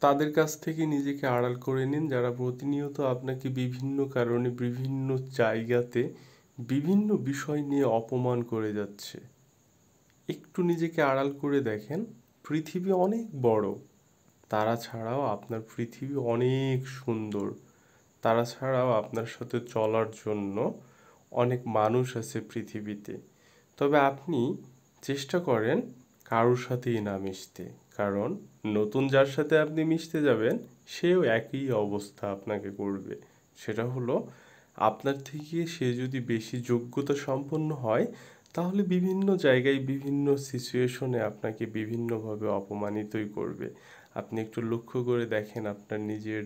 তাদের কাছ থেকে নিজেকে আড়াল করে নিন যারা প্রতিনিয়ত আপনাকে বিভিন্ন কারণে বিভিন্ন জায়গাতে বিভিন্ন বিষয় নিয়ে অপমান করে যাচ্ছে। একটু নিজেকে আড়াল করে দেখেন, পৃথিবী অনেক বড়। তারা ছাড়াও আপনার পৃথিবী অনেক সুন্দর। তারা ছাড়াও আপনার সাথে চলার জন্য অনেক মানুষ আছে পৃথিবীতে। তবে আপনি চেষ্টা করেন কারোর সাথেই না মিশতে, কারণ নতুন যার সাথে আপনি মিশতে যাবেন সেও একই অবস্থা আপনাকে করবে। সেটা হলো, আপনার থেকে সে যদি বেশি যোগ্যতা সম্পন্ন হয় তাহলে বিভিন্ন জায়গায় বিভিন্ন সিচুয়েশনে আপনাকে বিভিন্নভাবে অপমানিতই করবে। আপনি একটু লক্ষ্য করে দেখেন আপনার নিজের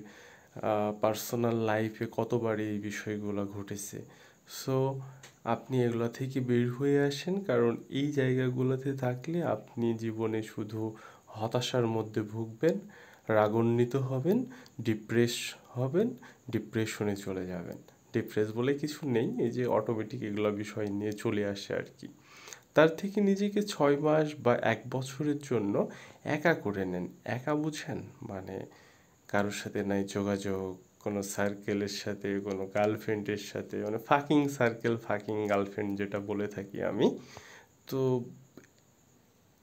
পার্সোনাল লাইফে কতবার এই বিষয়গুলো ঘটেছে। সো আপনি এগুলা থেকে বের হয়ে আসেন, কারণ এই জায়গাগুলোতে থাকলে আপনি জীবনে শুধু হতাশার মধ্যে ভুগবেন, রাগান্বিত হবেন, ডিপ্রেস হবেন, ডিপ্রেশনে চলে যাবেন। ডিপ্রেস বলে কিছু নেই, এই যে অটোমেটিক এগুলো বিষয় নিয়ে চলে আসে আর কি। তার থেকে নিজেকে 6 মাস বা 1 বছরের জন্য একা করে নেন। একা বুঝেন মানে কারোর সাথে নাই যোগাযোগ, কোনো সার্কেলের সাথে, কোনো গার্লফ্রেন্ডের সাথে, মানে ফাকিং সার্কেল ফাকিং গার্লফ্রেন্ড যেটা বলে থাকি আমি। তো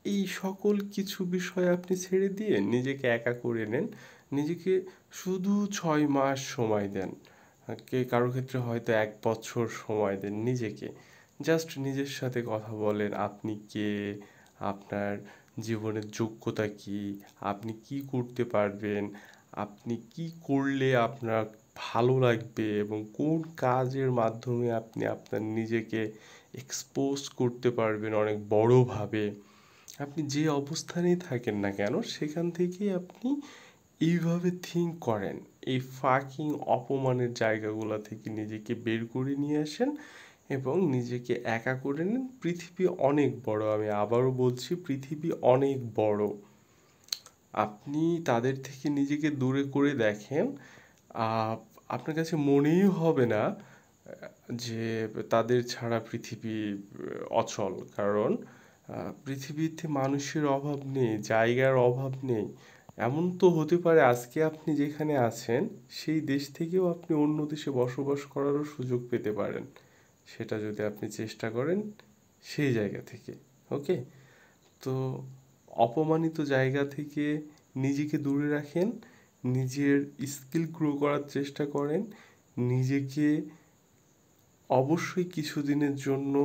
এই সকল কিছু বিষয় আপনি ছেড়ে দিয়ে নিজেকে একা করে নেন। নিজেকে শুধু 6 মাস সময় দেন, কারোর ক্ষেত্রে হয়তো 1 বছর সময় দেন নিজেকে। জাস্ট নিজের সাথে কথা বলেন, আপনি কে, আপনার জীবনের যোগ্যতা কি, আপনি কি করতে পারবেন, আপনি কি করলে আপনার ভালো লাগবে এবং কোন কাজের মাধ্যমে আপনি আপনার নিজেকে এক্সপোজ করতে পারবেন অনেক বড়োভাবে। আপনি যে অবস্থানেই থাকেন না কেন সেখান থেকেই আপনি এইভাবে থিঙ্ক করেন, এই ফাকিং অপমানের জায়গাগুলো থেকে নিজেকে বের করে নিয়ে আসেন এবং নিজেকে একা করে নিন। পৃথিবী অনেক বড়, আমি আবারও বলছি পৃথিবী অনেক বড়। আপনি তাদের থেকে নিজেকে দূরে করে দেখেন, আহ, আপনার কাছে মনেই হবে না যে তাদের ছাড়া পৃথিবী অচল। কারণ পৃথিবীতে মানুষের অভাব নেই, জায়গার অভাব নেই। এমন তো হতে পারে আজকে আপনি যেখানে আছেন সেই দেশ থেকেও আপনি অন্য দেশে বসবাস করারও সুযোগ পেতে পারেন, সেটা যদি আপনি চেষ্টা করেন সেই জায়গা থেকে। ওকে, তো অপমানিত জায়গা থেকে নিজেকে দূরে রাখেন, নিজের স্কিল গ্রো করার চেষ্টা করেন, নিজেকে অবশ্যই কিছুদিনের জন্য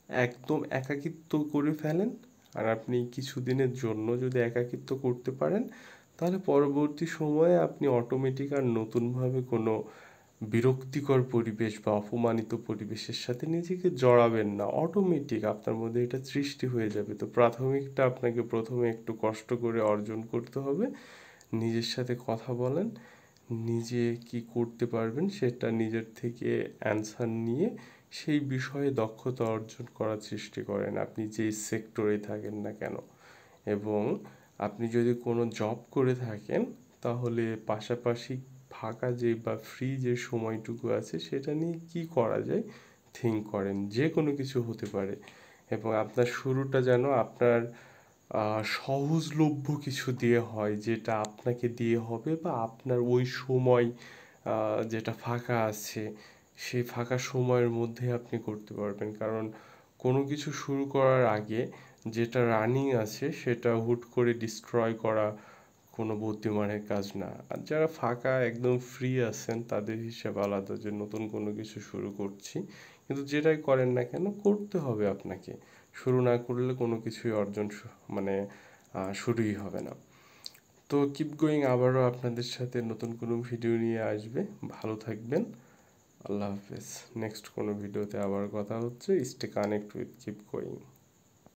একদম একাকিত্ব করে ফেলেন। আর আপনি কিছুদিনের জন্য যদি একাকিত্ব করতে পারেন তাহলে পরবর্তী সময়ে আপনি অটোমেটিক আর নতুনভাবে কোনো বিরক্তিকর পরিবেশ বা অপমানিত পরিবেশের সাথে নিজেকে জড়াবেন না। অটোমেটিক আপনার মধ্যে এটা সৃষ্টি হয়ে যাবে। তো প্রাথমিকটা আপনাকে প্রথমে একটু কষ্ট করে অর্জন করতে হবে। নিজের সাথে কথা বলেন, নিজে কি করতে পারবেন সেটা নিজের থেকে অ্যান্সার নিয়ে সেই বিষয়ে দক্ষতা অর্জন করার চেষ্টা করেন, আপনি যেই সেক্টরে থাকেন না কেন। এবং আপনি যদি কোনো জব করে থাকেন তাহলে পাশাপাশি ফাঁকা যে বা ফ্রি যে সময়টুকু আছে সেটা নিয়ে কি করা যায় থিঙ্ক করেন। যে কোনো কিছু হতে পারে এবং আপনার শুরুটা যেন আপনার সহজলভ্য কিছু দিয়ে হয়, যেটা আপনাকে দিয়ে হবে বা আপনার ওই সময় যেটা ফাঁকা আছে সেই ফাঁকা সময়ের মধ্যে আপনি করতে পারবেন। কারণ কোনো কিছু শুরু করার আগে যেটা রানিং আছে সেটা হুট করে ডিস্ট্রয় করা কোনো বুদ্ধিমানের কাজ না। আর যারা ফাঁকা একদম ফ্রি আছেন তাদের হিসাব আলাদা, যে নতুন কোনো কিছু শুরু করছি, কিন্তু যেটাই করেন না কেন করতে হবে আপনাকে। শুরু না করলে কোনো কিছুই অর্জন মানে শুরুই হবে না। তো কিপ গোয়িং আবারও আপনাদের সাথে নতুন কোনো ভিডিও নিয়ে আসবে। ভালো থাকবেন, আল্লাহ হাফেজ। নেক্সট কোনো ভিডিওতে আবার কথা হচ্ছে। Stay connect with keep going.